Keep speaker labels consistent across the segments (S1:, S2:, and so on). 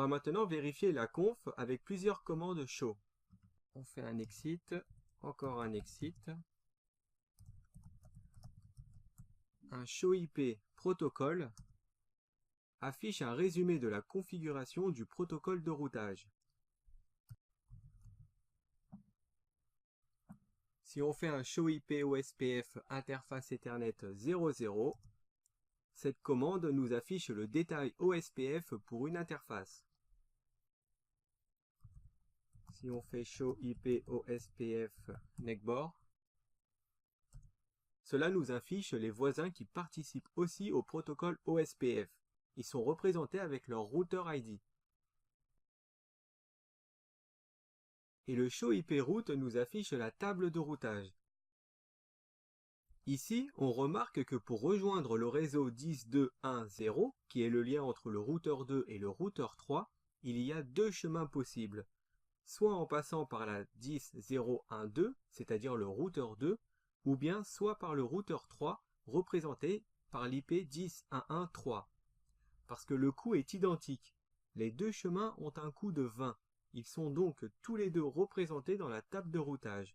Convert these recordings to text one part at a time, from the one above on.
S1: va maintenant vérifier la conf avec plusieurs commandes show. On fait un exit, encore un exit, un show IP protocole affiche un résumé de la configuration du protocole de routage. Si on fait un show IP OSPF interface Ethernet 00, cette commande nous affiche le détail OSPF pour une interface. Si on fait show IP OSPF NECBOR, cela nous affiche les voisins qui participent aussi au protocole OSPF. Ils sont représentés avec leur routeur ID. Et le show IP route nous affiche la table de routage. Ici, on remarque que pour rejoindre le réseau 10.2.1.0, qui est le lien entre le routeur 2 et le routeur 3, il y a deux chemins possibles. Soit en passant par la 10.0.1.2, c'est-à-dire le routeur 2, ou bien soit par le routeur 3, représenté par l'IP 10.1.1.3. Parce que le coût est identique. Les deux chemins ont un coût de 20. Ils sont donc tous les deux représentés dans la table de routage.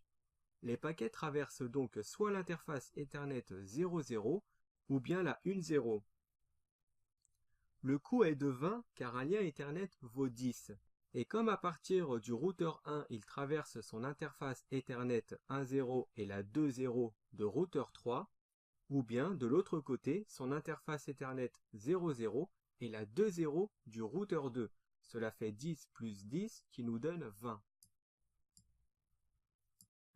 S1: Les paquets traversent donc soit l'interface Ethernet 00 ou bien la 1.0. Le coût est de 20 car un lien Ethernet vaut 10. Et comme à partir du routeur 1, il traverse son interface Ethernet 1.0 et la 2.0 de routeur 3, ou bien de l'autre côté, son interface Ethernet 0.0 et la 2.0 du routeur 2. Cela fait 10 plus 10 qui nous donne 20.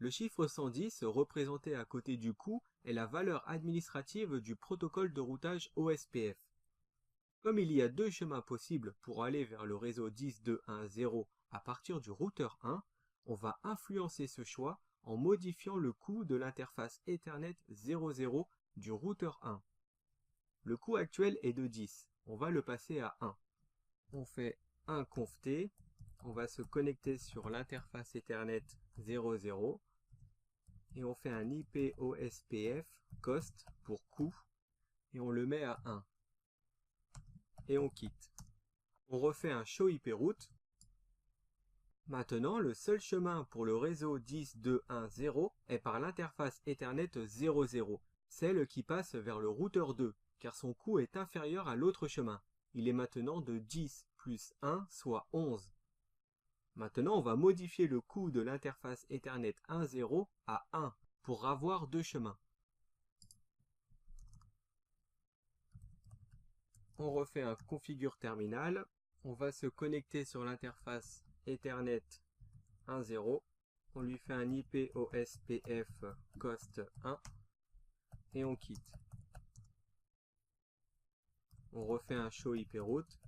S1: Le chiffre 110, représenté à côté du coût, est la valeur administrative du protocole de routage OSPF. Comme il y a deux chemins possibles pour aller vers le réseau 10.2.1.0 à partir du routeur 1, on va influencer ce choix en modifiant le coût de l'interface Ethernet 0.0 du routeur 1. Le coût actuel est de 10, on va le passer à 1. On fait un conft, on va se connecter sur l'interface Ethernet 0.0 et on fait un IP OSPF cost pour coût et on le met à 1. Et on quitte. On refait un show IP route. Maintenant, le seul chemin pour le réseau 10.2.1.0 est par l'interface Ethernet 0.0, celle qui passe vers le routeur 2, car son coût est inférieur à l'autre chemin. Il est maintenant de 10 plus 1, soit 11. Maintenant, on va modifier le coût de l'interface Ethernet 1.0 à 1 pour avoir deux chemins. On refait un configure terminal. On va se connecter sur l'interface Ethernet 1.0. On lui fait un IP OSPF cost 1 et on quitte. On refait un show IP route.